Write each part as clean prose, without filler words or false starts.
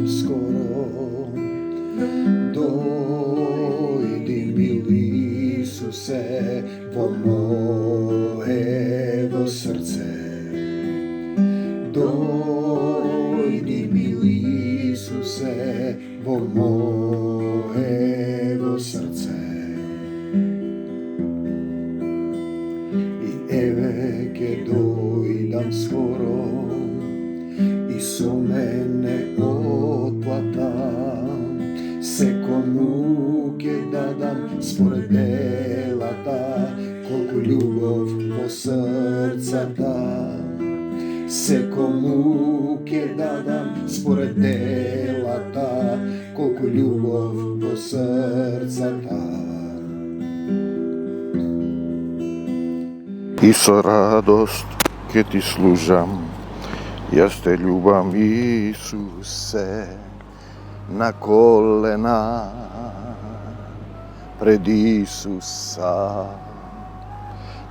скоро. Дојди, мили Исусе, во моето срце. Дојди, мили Исусе, во моето срце. И еве ке дојдам скоро, и со мене отплата. Секому ке дадам според делата, колку љубов во срцата. Секому ке дадам според делата, колку љубов во срцата. И со радост ке ти служам, јас те љубам, Исусе, на колена пред Исуса.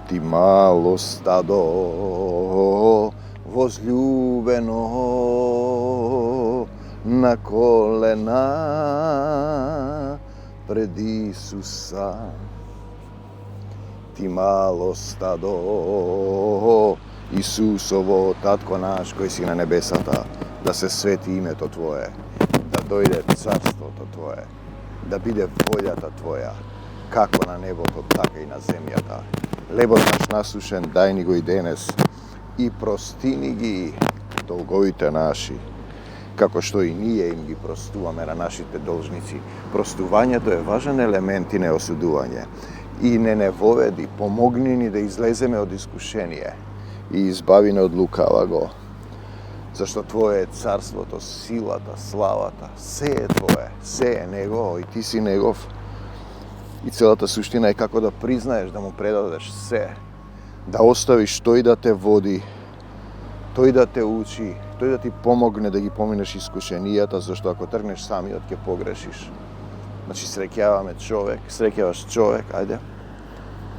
Ти мало стадо возљубено, на колена пред Исуса. Ти мало стадо Исусово, Татко наш кој си на небесата, да се свети името Твое, да дојде царството Твое, да биде волјата Твоја, како на небото, така и на земјата. Лебот наш насушен, дај ни го и денес, и простини ги долговите наши, како што и ние им ги простуваме на нашите должници. Простувањето е важен елемент и не осудување. И не воведи, помогни ни да излеземе од искушение и избави не од лукаваго. Зашто Твое е царството, силата, славата, се е Твое, се е Негово и Ти си Негов. И целата суштина е како да признаеш, да му предадеш се, да оставиш тој да те води, тој да те учи, тој да ти помогне да ги поминеш искушенијата, зашто ако тргнеш самиот ќе погрешиш. Значи среќаваш човек, ајде,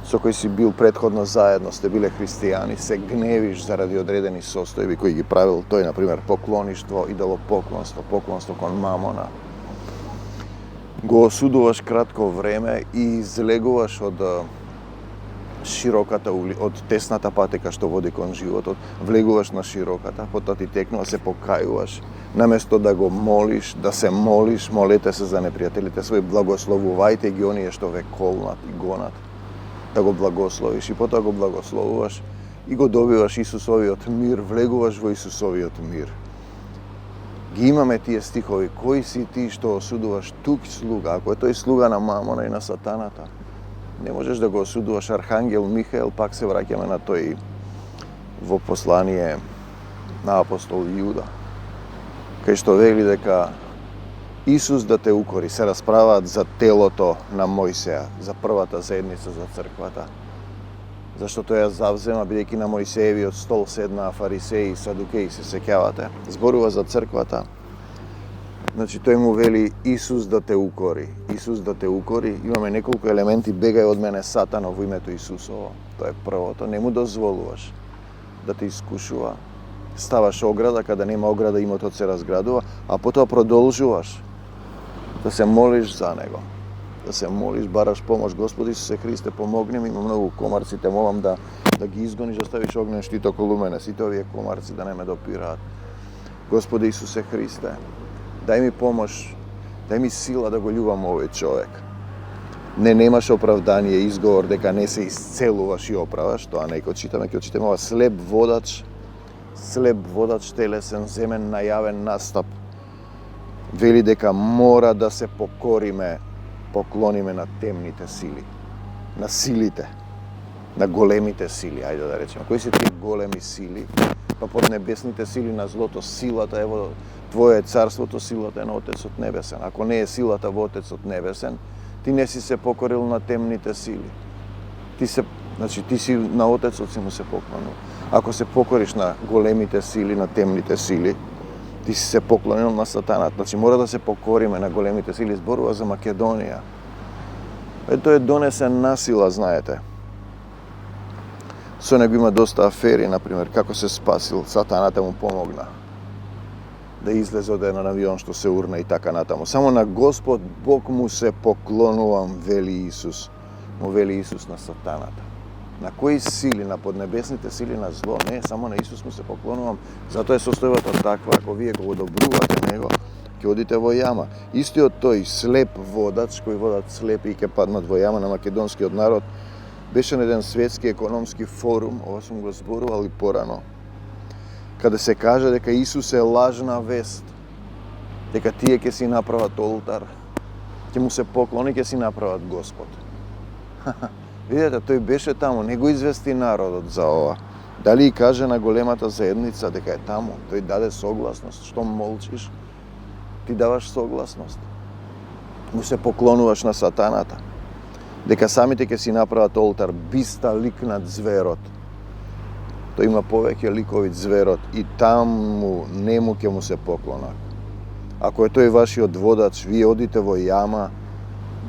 со кој си бил претходно заедно, сте биле христијани, се гневиш заради одредени состојби кои ги правил тој, например, поклоништво, идолопоклонство, поклонство кон мамона. Го осудуваш кратко време и излегуваш од широката од тесната патека што води кон животот, влегуваш на широката, потоа ти текнува, се покајуваш, наместо да го молиш, да се молиш, молете се за непријателите своји, благословувајте ги оние што ве колнат и гонат, да го благословиш и потоа го благословуваш и го добиваш Исусовиот мир, влегуваш во Исусовиот мир. Ги имаме тие стихови, кој си ти што осудуваш тук слуга, ако е тој слуга на мамона и на сатаната, не можеш да го осудуваш Архангел Михаел, пак се враќаме на тој во послание на апостол Јуда, кај што вели дека Исус да те укори, се расправаат за телото на Мојсеја, за првата заедница за црквата. Зашто тој ја завзема, бидејќи на Мојсеевиот стол седнаа фарисеи и садукеи, се сеќавате. Зборува за црквата. Значи тој му вели Исус да те укори. Исус да те укори. Имаме неколку елементи, бегај од мене Сатано во името Исусово. Тоа е првото. Не му дозволуваш да те искушува. Ставаш ограда, каде нема ограда, имотот се разградува, а потоа продолжуваш да се молиш за него. Да се молиш, бараш помош. Господи Исусе Христе, помогни ми, има многу комарци, те молам да ги изгониш, да ставиш огнен штит околу мене, сите овие комарци да не ме допираат. Господи Исусе Христе, дај ми помош, дај ми сила да го љубам овој човек. Немаш оправдание, изговор дека не се исцелуваш и оправаш, тоа не ќе читаме ова слеп водач телесен, земен, најавен настап. Вели дека мора да се поклониме на темните сили, на силите, на големите сили, ајде да речеме. Кои се тие големи сили? Па под небесните сили на злото, силата е во Твое царството, силата е на Отецот Небесен. Ако не е силата во Отецот Небесен, ти не си се покорил на темните сили. Ти си на Отецот си му се поклонил. Ако се покориш на големите сили, на темните сили, ти си се поклонил на сатанат. Значи мора да се покориме на големите сили. Зборува за Македонија. Тој е донесен насила, знаете. Со него има доста афери, например, како се спасил, сатаната му помогна. да излезе од еден авион што се урна и така натаму. Само на Господ Бог му се поклонувам, вели Исус. Му вели Исус на сатаната. На кои сили, на поднебесните сили на зло? Не, само на Исус му се поклонувам. Затоа е состојбата таква, ако вие го одобрувате него, ќе одите во јама. Истиот тој слеп водач, кој водат слепи и ќе паднат во јама на македонскиот народ, беше на еден светски економски форум, ова сум го зборувал и порано, каде се каже дека Исус е лажна вест, дека тие ќе си направат олтар, ќе му се поклони, ќе си направат Господ. Видете, тој беше таму, не го извести народот за ова. Дали и каже на големата заедница дека е таму, тој даде согласност. Што молчиш? Ти даваш согласност. Му се поклонуваш на сатаната. Дека самите ќе си направат олтар, биста лик над зверот. Тој има повеќе ликови зверот и таму нему ќе му се поклонат. Ако е тој вашиот водач, вие одите во јама,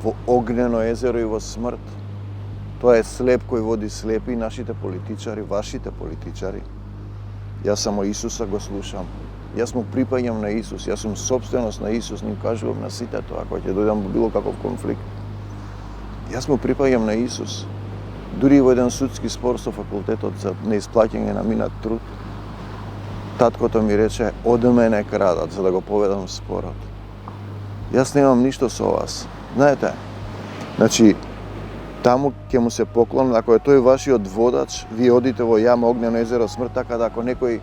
во огнено езеро и во смрт. Тоа е слеп кој води слепи, нашите политичари, вашите политичари. Јас само Исуса го слушам. Јас му припаѓам на Исус, јас сум собственост на Исус, ним кажувам на сите тоа, кога ќе дојдам во било каков конфликт. Јас му припаѓам на Исус. Дури во еден судски спор со факултетот за неисплаќање на минат труд, таткото ми рече, од мене крадат, за да го поведам спорот. Јас немам ништо со вас. Знаете, значи, таму ќе му се поклонам, ако е тој вашиот водач, вие одите во јама, огнено езеро, смрт, така да ако некој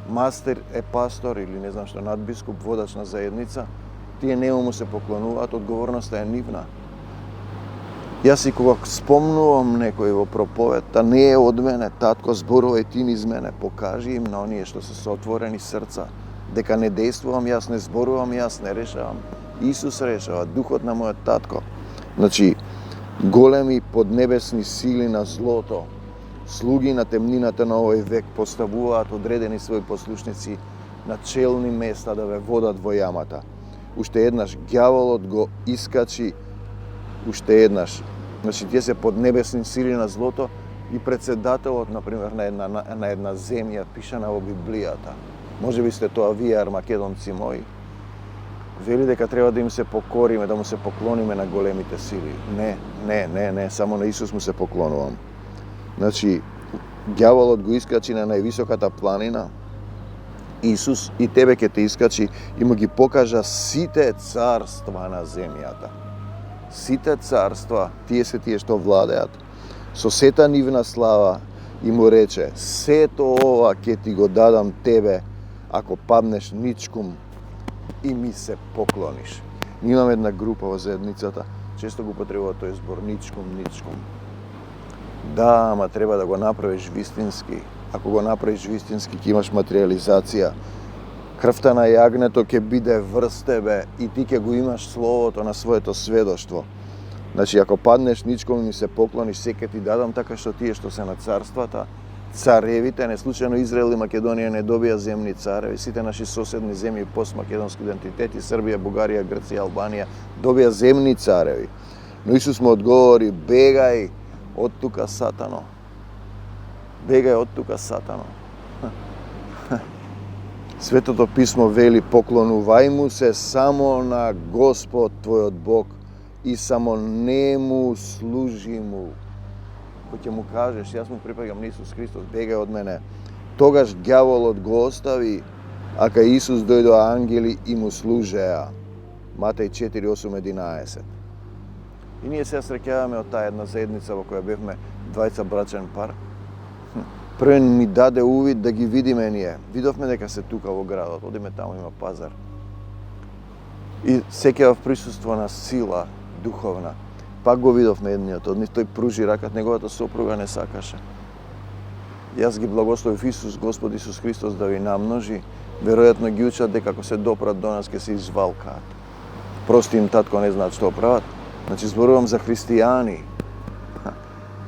мастер е пастор или не знам што, надбискуп, водач на заедница, тие нему му се поклонуваат, одговорноста е нивна. Јас и кога спомнувам некој во проповедта, не е од мене, татко, зборувај ти низ мене, покажи им на оние што се со отворени срца, дека не действувам јас, не зборувам јас, не решавам. Исус решава, духот на мојот татко. Значи, големи поднебесни сили на злото, слуги на темнината на овој век поставуваат одредени своји послушници на челни места да ве водат во јамата. Уште еднаш ѓаволот го искачи, уште еднаш. Значи, тие се поднебесни сили на злото и председателот, например, на една земја, пишана во Библијата. Може би сте тоа вие, армакедонци мои. Вели дека треба да им се покориме, да му се поклониме на големите сили. Не, само на Исус му се поклонувам. Значи, ѓаволот го искачи на највисоката планина, Исус и тебе ќе те искачи и му ги покажа сите царства на земјата. Сите царства, тие се тие што владеат, со сета нивна слава и му рече, сето ова ќе ти го дадам тебе, ако паднеш ничкум и ми се поклониш. Ние имаме една група во заедницата, често го потребува тој збор, ничкум. Да, ама треба да го направиш вистински. Ако го направиш вистински, ќе имаш материализација. Крвта на јагнето ќе биде врз тебе и ти ќе го имаш словото на своето сведоштво. Значи, ако паднеш ничком и ми се поклониш, се ќе ти дадам така што тие што се на царствата, царевите, не случајно Израел и Македонија не добија земни цареви, сите наши соседни земји, постмакедонски идентитети, Србија, Бугарија, Грција, Албанија, добија земни цареви. Но Исус му одговори, бегај од тука, сатано. Бегај од тука, сатано. Светото писмо вели, поклонувај му се само на Господ твојот Бог и само нему служи му. Кој ќе му кажеш, јас му припаѓам на Исус Христос, бегај од мене, тогаш ѓаволот го остави, а кај Исус дојдоа ангели и му служеа. Матеј 4:8-11. И ние се среќаваме од таа една заедница во која бевме двајца брачен пар. Првен ми даде увид да ги видиме ние. Видовме дека се тука во градот, одиме таму, има пазар. И сеќава в присуство на сила духовна. Пак го видовме едниот од нив, тој пружи ракат, неговата сопруга не сакаше. Јас ги благословив Исус, Господ Исус Христос да ви намножи. Веројатно ги учат дека ако се допрат до нас ќе се извалкаат. Прости им, татко, не знаат што прават. Значи, зборувам за христијани.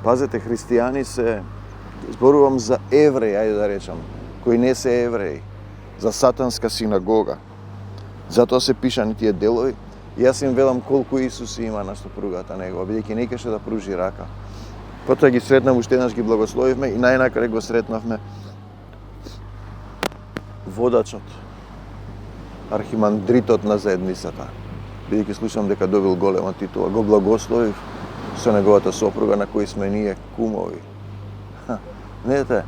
Пазете, христијани се... Зборувам за евреи, ајде да речам, кои не се евреи. За сатанска синагога. Затоа се пишани тие делови. И јас им велам колку Исус има на сопругата негова, бидејќи не кеше да пружи рака. Потоа ги сретнав, уште еднаш ги благословивме и најнакрај го сретнавме водачот архимандритот на заедницата. Бидејќи слушам дека добил голема титула, го благословив со неговата сопруга на кој сме ние кумови. Знаете,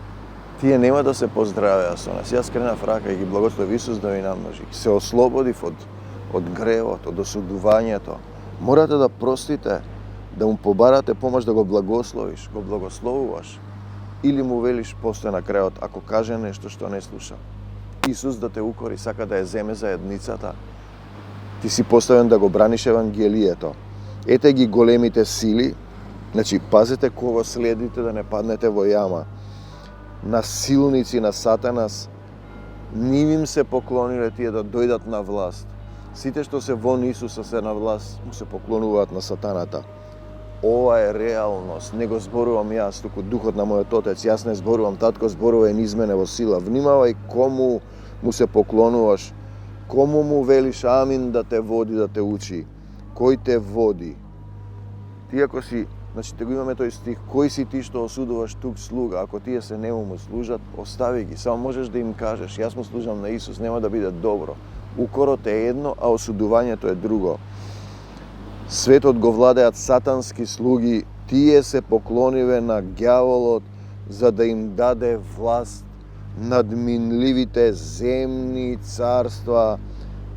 тие нема да се поздравеа со нас. Јас кренав рака и ги благословив Исус да ви намножи. Се ослободив од гревот, од осудувањето. Морате да простите, да му побарате помош да го благословиш, го благословуваш. Или му велиш после на крајот, ако каже нешто што не слуша. Исус да те укори, сака да ја земе заедницата. Ти си поставен да го браниш Евангелието. Ете ги големите сили, значи пазете кого следите да не паднете во јама. Насилници на Сатанас, нив им се поклониле тие да дојдат на власт. Сите што се вон Исуса се на власт, му се поклонуваат на Сатаната. Ова е реалност, не го зборувам јас, туку Духот на мојот Отец, јас не зборувам, Татко зборува низ мене во сила. Внимавај кому му се поклонуваш, кому му велиш амин да те води, да те учи, кој те води. Ти ако си, значи те го имаме тој стих, кој си ти што осудуваш тук слуга, ако тие се нему му служат, остави ги, само можеш да им кажеш, јас му служам на Исус, нема да биде добро. Укорот е едно, а осудувањето е друго. Светот го владеат сатански слуги, тие се поклониве на ѓаволот за да им даде власт над минливите земни царства,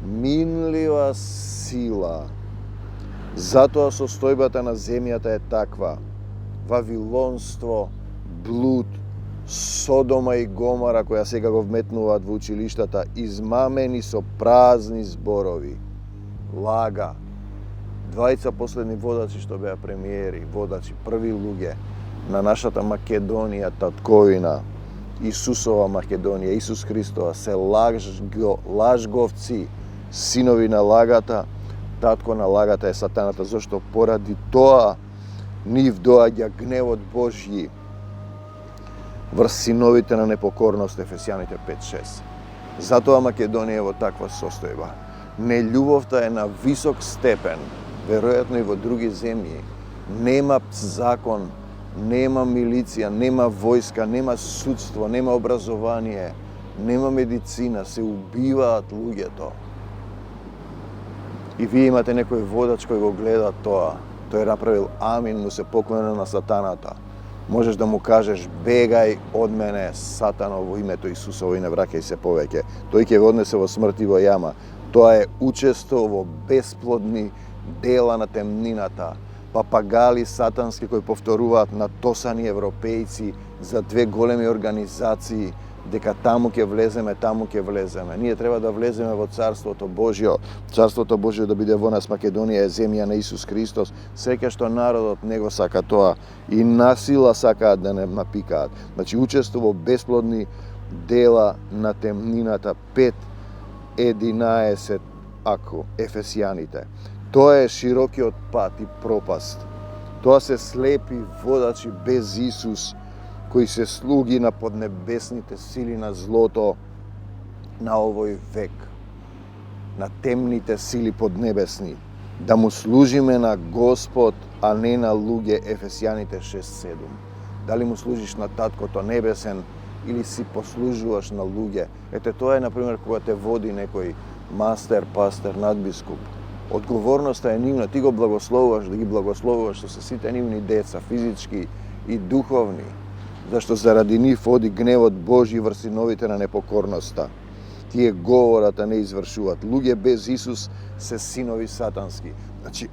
минлива сила. Затоа состојбата на земјата е таква. Вавилонство, блуд, Содома и Гомора, која сега го вметнуваат во училиштата, измамени со празни зборови. Лага. Двајца последни водачи што беа премиери, водачи, први луѓе на нашата Македонија, татковина, Исусова Македонија, Исус Христова, се лажговци, синови на лагата, татко на лагата е Сатаната, зашто поради тоа нив доаѓа гневот Божји врз синовите на непокорност, Ефесјаните 5:6. Затоа Македонија е во таква состојба. Нељубовта е на висок степен, веројатно и во други земји. Нема закон, нема милиција, нема војска, нема судство, нема образование, нема медицина, се убиваат луѓето. И вие имате некој водач кој го гледа тоа. Тој направил амин, му се поклонил на Сатаната. Можеш да му кажеш, бегај од мене, Сатано, во името Исусово и не враќај се повеќе. Тој ќе го однесе во смрт и во јама. Тоа е учество во бесплодни дела на темнината. Папагали сатански кои повторуваат натосани европејци за две големи организации, дека таму ќе влеземе, таму ќе влеземе. Ние треба да влеземе во Царството Божјо. Царството Божјо да биде во нас. Македонија е земја на Исус Христос. Среќа што народот не го сака тоа и насила сакаат да не напикаат. Значи учество во бесплодни дела на темнината 5:11 ако Ефесјаните. Тоа е широкиот пат и пропаст. Тоа се слепи водачи без Исус, кои се слуги на поднебесните сили на злото на овој век, на темните сили поднебесни, да му служиме на Господ, а не на луѓе, Ефесјаните 6:7. Дали му служиш на Таткото Небесен или си послужуваш на луѓе? Ете, тоа е, например, кога те води некој мастер, пастер, надбискуп. Одговорноста е нивна, ти го благословуваш, да ги благословуваш со сите нивни деца, физички и духовни, зашто заради нив оди гневот Божји врз синовите на непокорноста. Тие говорат, а не извршуваат. Луѓе без Исус се синови сатански. Значи,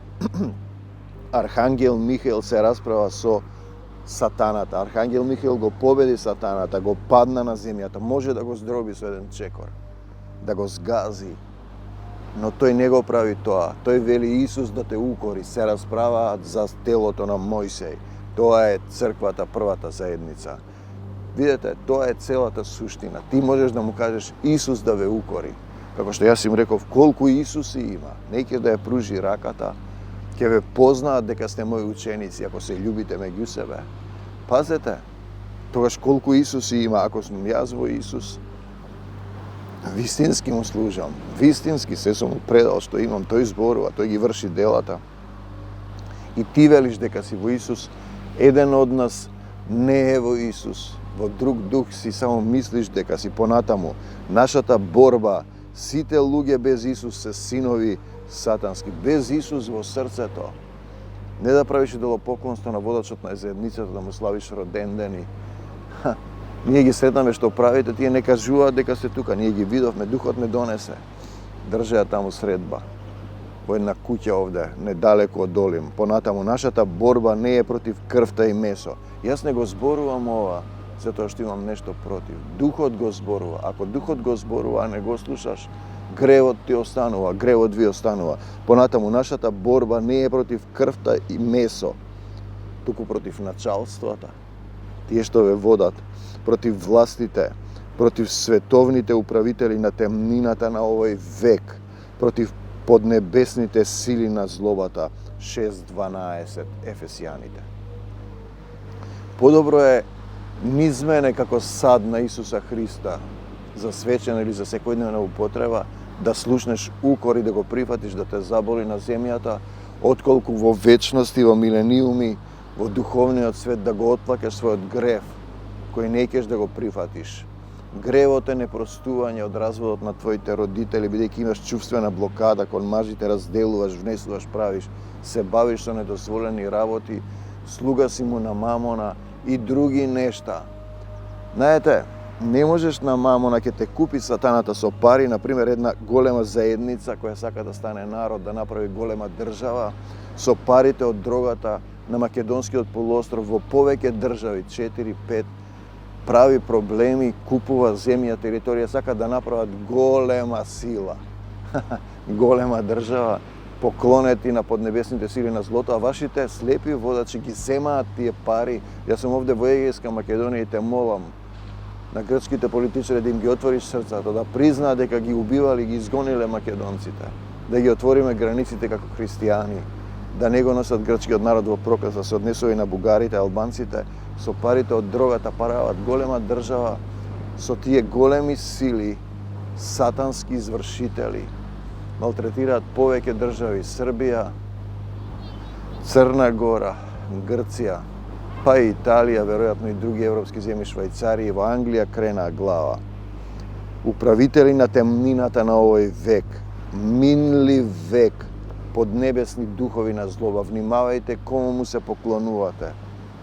Архангел Михаил се расправа со Сатаната. Архангел Михаил го победи Сатаната, го падна на земјата. Може да го здроби со еден чекор, да го згази. Но тој не го прави тоа. Тој вели Исус да те укори. Се расправаат за телото на Мојсеј. Тоа е црквата, првата заедница. Видете, тоа е целата суштина. Ти можеш да му кажеш Исус да ве укори. Како што јас им реков, колку Исуси има, не ќе да ја пружи раката, ќе ве познаат дека сте мои ученици, ако се љубите меѓу себе. Пазете, тогаш колку Исуси има, ако сум јас во Исус, вистински му служам, вистински се сум му предал што имам, тој зборува, тој ги врши делата. И ти велиш дека си во Исус, еден од нас не е во Исус, во друг дух си само мислиш дека си понатаму. Нашата борба Сите луѓе без Исус се синови сатански. Без Исус во срцето. Не да правиш идолопоклонство на водачот на заедницата, да му славиш роден ден и ние ги сретнаме што правите, тие не кажуваат дека сте тука. Ние ги видовме, духот ме донесе. Држеа таму средба. Во една куќа овде, недалеко од Долим. Понатаму, нашата борба не е против крвта и месо. Јас не го зборувам ова, затоа што имам нешто против. Духот го зборува. Ако Духот го зборува, а не го слушаш, гревот ти останува, гревот ви останува. Понатаму, нашата борба не е против крвта и месо, туку против началствата. Тие што ве водат, против властите, против световните управители на темнината на овој век, против поднебесните сили на злобата. 6:12 Ефесијаните. Подобро е низ мене како сад на Исуса Христа, за свечена или за секојдневна употреба, да слушнеш укор и да го прифатиш да те заболи на земјата, отколку во вечности, во милениуми, во духовниот свет да го отплакаш својот грев, кој не ќеш да го прифатиш. Гревот е непростување од разводот на твоите родители, бидејќи имаш чувствена блокада, кон мажите разделуваш, внесуваш, правиш, се бавиш со недозволени работи, слуга си му на мамона и други нешта. Знаете, не можеш на мамона, ќе те купи сатаната со пари, например една голема заедница која сака да стане народ, да направи голема држава, со парите од дрогата на Македонскиот полуостров во повеќе држави, 4-5, прави проблеми, купува земја, територија, сака да направат голема сила, голема држава, поклонети на поднебесните сили на злото, а вашите слепи водачи ги земаат тие пари. Јас сум овде во Егејска Македонија и те молам на грчките политичари да им ги отвориш срцата, да признаат дека ги убивали и ги изгониле македонците, да ги отвориме границите како христијани, да не го носат грчкиот народ во проказ, да се однесува и на бугарите, албанците, со парите од дрогата прават голема држава, со тие големи сили, сатански извршители, малтретираат повеќе држави, Србија, Црна Гора, Грција, па и Италија, веројатно и други европски земји, Швајцарија, во Англија кренаа глава. Управители на темнината на овој век, минли век, поднебесни духови на злоба, внимавајте кому му се поклонувате,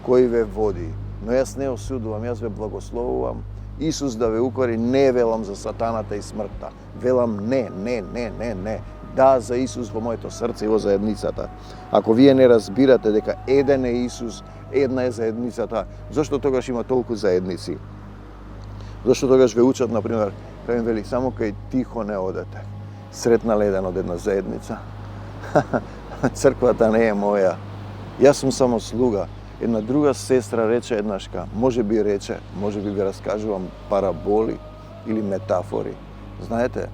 кој ве води. Но јас не осудувам, јас ве благословувам. Исус да ве укори, не велам за сатаната и смртта. Велам не. Да, за Исус во моето срце и во заедницата. Ако вие не разбирате дека еден е Исус, една е заедницата, зошто тогаш има толку заедници? Зошто тогаш ве учат, например, кај им вели, само кај тихо не одете. Сретнале еден од една заедница. Црквата не е моја. Јас сум само слуга. Една друга сестра рече еднашка, може би ви раскажувам параболи или метафори. Знаете,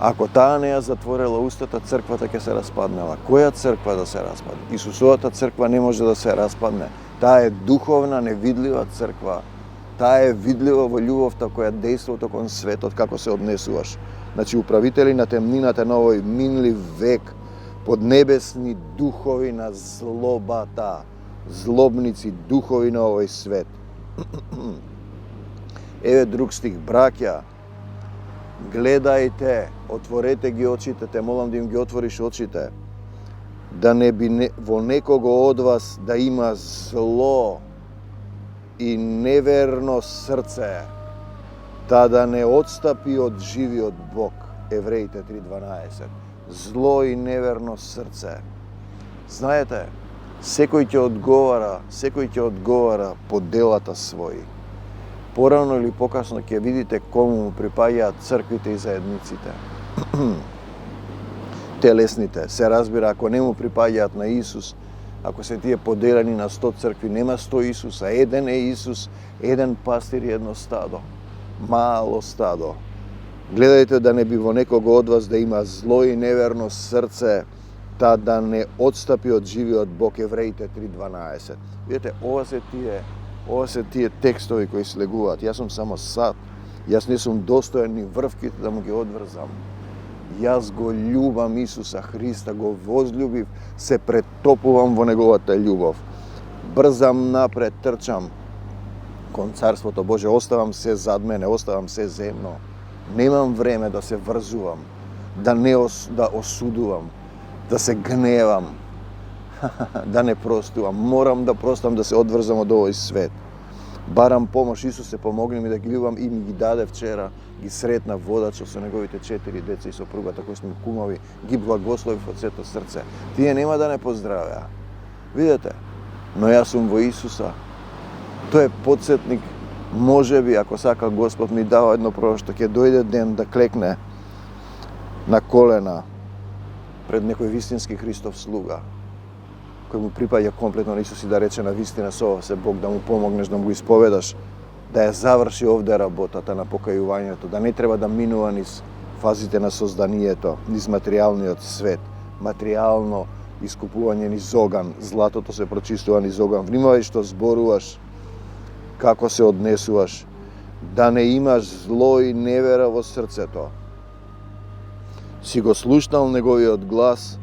ако таа не ја затворила устата, црквата ќе се распаднела. Која црква да се распадне? Исусовата црква не може да се распадне. Таа е духовна, невидлива црква. Таа е видлива во љубовта која дејства кон светот, како се однесуваш. Значи, управители на темнината на овој минлив век, поднебесни духови на злобата, злобници, духови на овој свет. Еве друг стих, браќа, гледајте, отворете ги очите, те молам да им ги отвориш очите, да не би во некого од вас да има зло и неверно срце, та да не отстапи од живиот Бог. Евреите 3:12. Зло и неверно срце. Знаете, секој ќе одговара по делата своји. Порано или покасно ќе видите кому му припаѓаат црквите и заедниците. Телесните, се разбира, ако не му припаѓаат на Исус, ако се тие поделени на 100 цркви, нема 100 Исуса, еден е Исус, еден пастир и едно стадо. Мало стадо. Гледајте да не би во некого од вас да има зло и неверно срце, та да не отстапи од живиот Бог. Евреите 3:12. Видите, ова се тие текстови кои слегуваат. Јас сум само сад. Јас не сум достоен ни врвките да му ги одврзам. Јас го љубам Исуса Христа, го возлюбив, се претопувам во неговата љубов. Брзам напред, трчам кон Царството Божие, оставам се зад мене, оставам се земно. Немам време да се врзувам, да осудувам, да се гневам, да не простувам. Морам да простам, да се одврзам од овој свет. Барам помош, Исусе, помогни ми да ги љубам и ми ги даде вчера. Ги сретна водачот со неговите 4 деца и сопругата кои сме кумови, ги благословив од сето срце. Тие нема да не поздравеа. Видете, но јас сум во Исуса. Тој е подсетник, можеби, ако сака Господ, ми дава едно пророштво, ќе дојде ден да клекне на колена пред некој вистински Христов слуга, кој му припаѓа комплетно на Исус и да рече на вистина со се Бог, да му помогнеш, да му го исповедаш, да ја заврши овде работата на покајувањето, да не треба да минува низ фазите на созданието, низ материјалниот свет, материјално искупување низ оган, златото се прочистува низ оган. Внимавај што зборуваш, како се однесуваш, да не имаш зло и невера во срцето. Си го слушнал неговиот глас,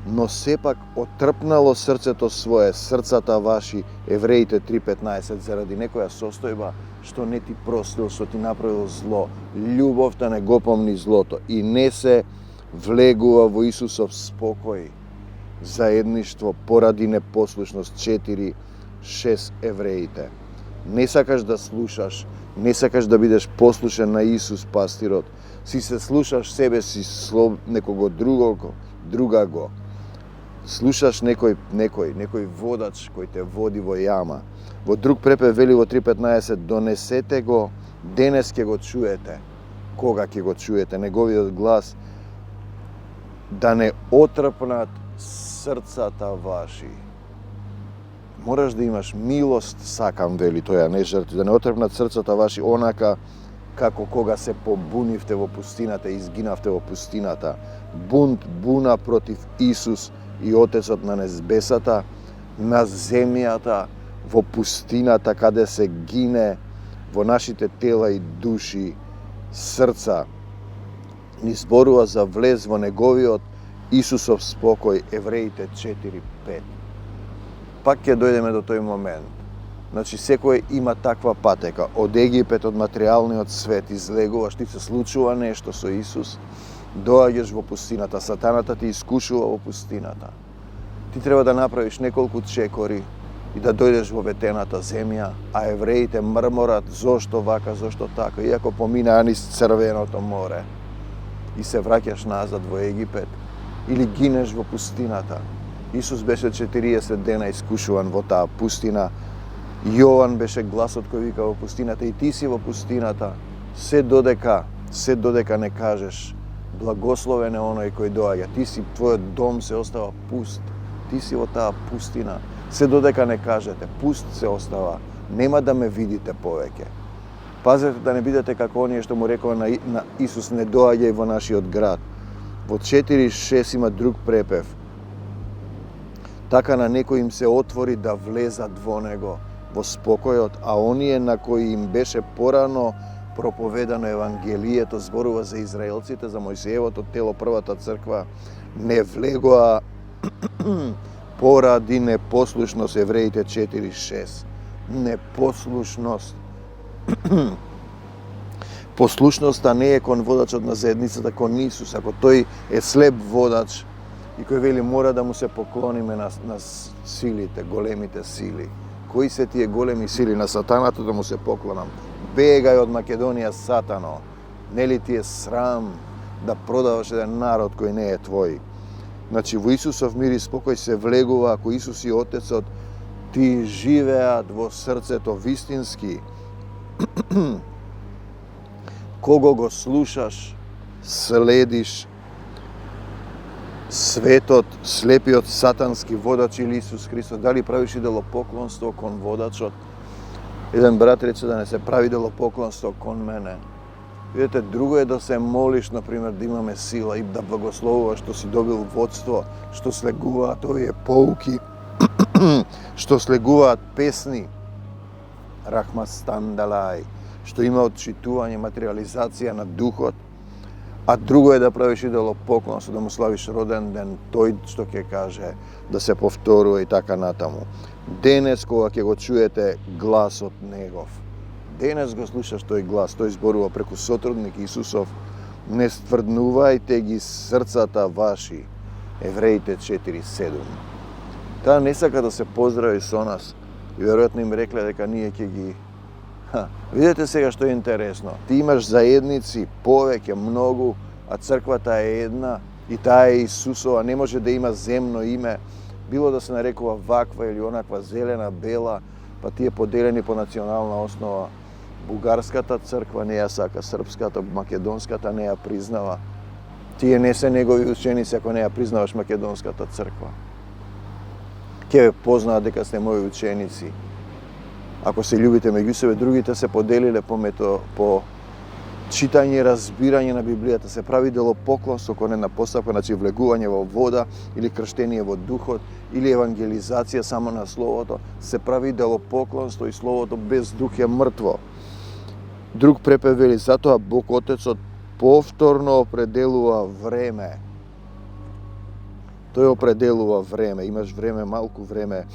но сепак отрпнало срцето свое, срцата ваши, Евреите 3:15, заради некоја состојба што не ти простил, што ти направил зло. Љубовта не го помни злото и не се влегува во Исусов спокој, заедништво поради непослушност. 4:6 Евреите. Не сакаш да слушаш, не сакаш да бидеш послушен на Исус пастирот, си се слушаш себе си, некого другаго. Слушаш некој водач кој те води во јама. Во друг препев вели во 3:15, донесете го, денес ќе го чуете. Кога ќе го чуете неговиот глас, да не отрпнат срцата ваши. Мораш да имаш милост, сакам, вели тој, не жртви, да не отрпнат срцата ваши онака како кога се побунивте во пустината и изгинавте во пустината. Буна против Исус и Отецот на небесата, на земјата, во пустината, каде се гине во нашите тела и души, срца. Ни зборува за влез во неговиот Исусов спокој, Евреите 4:5. Пак ќе дојдеме до тој момент. Значи, секој има таква патека. Од Египет, од материјалниот свет, излегуваш, ти се случува нешто со Исус, доаѓаш во пустината, сатаната ти искушува во пустината. Ти треба да направиш неколку чекори и да дојдеш во ветената земја, а евреите мрморат зошто вака, зошто така, иако поминаа низ Црвеното море и се враќаш назад во Египет или гинеш во пустината. Исус беше 40 дена искушуван во таа пустина. Јован беше гласот кој вика во пустината и ти си во пустината, се додека не кажеш благословен е оној кој доаѓа. Ти си, твојот дом се остава пуст. Ти си во таа пустина. Се додека не кажете, пуст се остава. Нема да ме видите повеќе. Пазете да не бидете како оние што му рекува на Исус, не доаѓај во нашиот град. Во 4:6 има друг препев. Така на некој им се отвори да влезат во него, во спокојот, а оние на кои им беше порано проповедано Евангелието, зборува за израелците, за Мојсеевото тело, првата црква, не влегоа поради непослушност, Евреите 4:6. Непослушност. Послушноста не е кон водачот на заедницата, кон Исус. Ако тој е слеп водач и кој вели мора да му се поклониме на силите, големите сили. Кои се тие големи сили? На сатаната да му се поклонам. Бегај од Македонија, сатано. Нели ти е срам да продаваш еден народ кој не е твој? Значи, во Исусов мир и спокој се влегува ако Исус и Отецот ти живеат во срцето вистински. Кого го слушаш, следиш, светот, слепиот сатански водач или Исус Христос, дали правиш идолопоклонство кон водачот? Еден брат рече да не се прави идолопоклонство кон мене. Видете, друго е да се молиш, например, да имаме сила и да благословуваш што си добил водство, што слегуваат овие поуки, што слегуваат песни, Рахмастандалај, што има отчитување, материализација на духот, а друго е да правиш идолопоклонство, да му славиш роден ден, тој што ќе каже, да се повторува и така натаму. Денес, кога ќе го чуете гласот негов, денес го слушаш тој глас, тој зборува преку сотрудник Исусов, не стврднувајте ги срцата ваши. Евреите 4:7. Таа не сака да се поздрави со нас и веројатно им рекле дека ние ќе ги... Видете сега што е интересно. Ти имаш заедници, повеќе, многу, а црквата е една и таа е Исусова, не може да има земно име, било да се нарекува ваква или онаква, зелена, бела, па тие поделени по национална основа. Бугарската црква не ја сака, српската, македонската не ја признава. Тие не се негови ученици ако не ја признаваш македонската црква. Ке ве познаат дека сте мои ученици. Ако се љубите меѓу себе, другите се поделиле по читање и разбирање на Библијата, се прави делопоклонство кон една постапка, значи влегување во вода или крштение во духот или евангелизација само на словото, се прави делопоклонство и словото без дух е мртво. Друг препев вели, затоа Бог Отецот повторно определува време. Тој определува време, имаш време, малку време,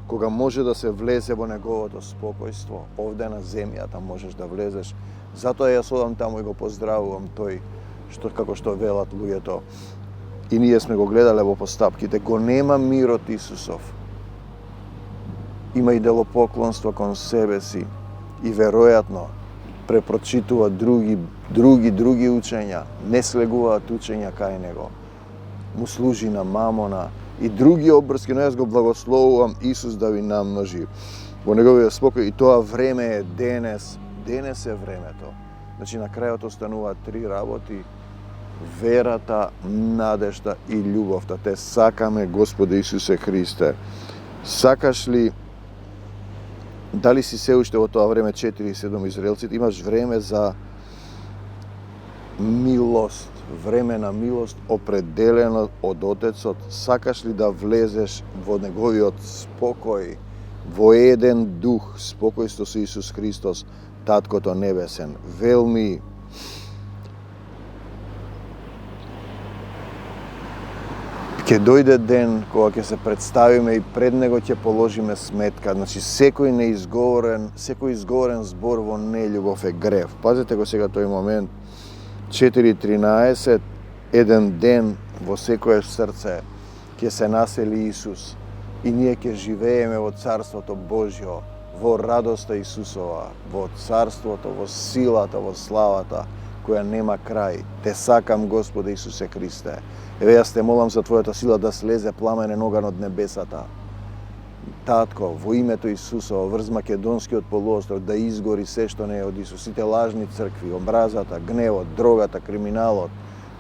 кога може да се влезе во неговото спокојство. Овде на земјата можеш да влезеш. Затоа јас одам таму и го поздравувам тој, како што велат луѓето. И ние сме го гледале во постапките. Го нема мирот Исусов. Има и делопоклонство кон себе си. И веројатно препрочитува други учења. Не слегуваат учења кај него. Му служи на мамона и други обрски, но јас го благословувам Исус да ви намножи во неговиот спокој. И тоа време е денес. Денес е времето. Значи на крајот остануваат 3 работи: верата, надежта и љубовта. Те сакаме Господе Исусе Христе. Сакаш ли, дали си се уште во тоа време 4:7 израелците, имаш време за милост, време на милост определено од Отецот. Сакаш ли да влезеш во неговиот спокој, во еден дух, спокојство со Исус Христос, Таткото Небесен? Велми ќе дојде ден кога ќе се представиме и пред него ќе положиме сметка. Значи секој изговорен збор во нељубов е грев. Пазете го сега тој момент. 4:13, еден ден во секое срце ќе се насели Исус и ние ќе живееме во Царството Божјо, во радоста Исусова, во Царството, во силата, во славата, која нема крај. Те сакам, Господе Исусе Христе. Еве јас те молам за Твојата сила да слезе пламенен оган од небесата. Татко, во името Исусово, врз Македонскиот полуостров, да изгори се што не е од Исус. Сите лажни цркви, омразата, гневот, дрогата, криминалот,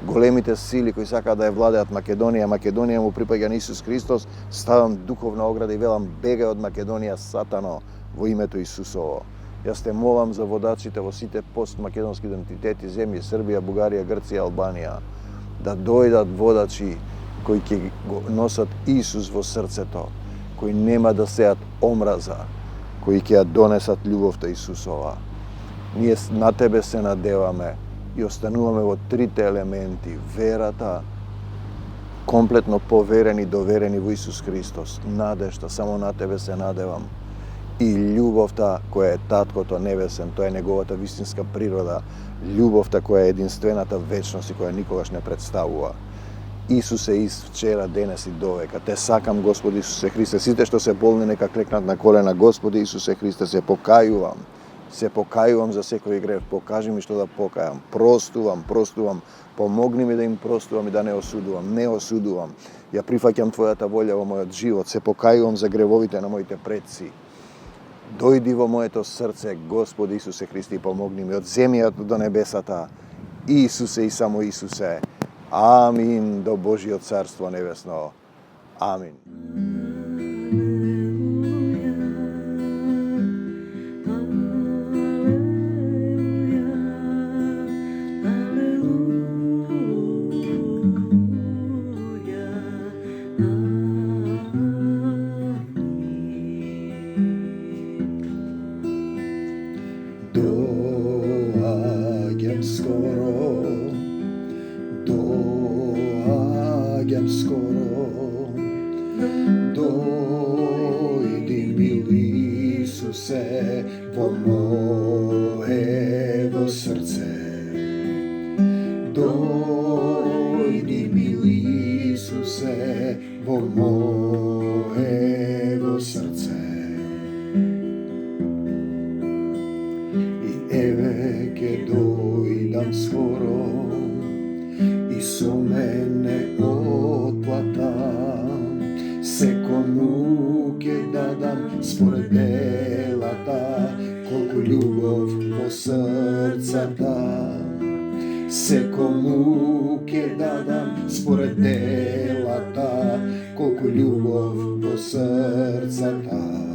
големите сили кои сакаат да ја владеат Македонија. Македонија му припаѓа на Исус Христос. Ставам духовна ограда и велам, бегај од Македонија, сатано, во името Исусово. Јас те молам за водачите во сите постмакедонски идентитети, земји, Србија, Бугарија, Грција, Албанија, да дојдат водачи кои ќе го носат Исус во срцето, кои нема да сеат омраза, кои ќе ја донесат љубовта Исусова. Ние на Тебе се надеваме и остануваме во 3 елементи: верата, комплетно поверени, доверени во Исус Христос, надежта, само на Тебе се надевам, и љубовта која е Таткото Небесен, тоа е неговата вистинска природа, љубовта која е единствената вечност и која никогаш не представува. Исус е ист вчера, денес и довека. Те сакам, Господи Исусе Христе. Сите што се болни нека клекнат на колена. Господи Исусе Христе, се покајувам. Се покајувам за секој грев. Покажи ми што да покајам. Простувам. Помогни ми да им простувам и да не осудувам. Не осудувам. Ја прифаќам Твојата волја во мојот живот. Се покајувам за гревовите на моите предци. Дојди во моето срце, Господи Исусе Христе, и помогни ми од земјата до небесата. Исусе и само Исусе. Амин, до Божиот Царство Небесно. Амин. Доаѓам скоро, дојди мили Исус. Исусе, во моево срце. Дојди, мили Исусе, во моево срце. И еве ке дојдам скоро, и со мене отплата, секому ке дадам според делата, колку љубов во срцата. Секому ке дадам според делата, колку љубов во срцата.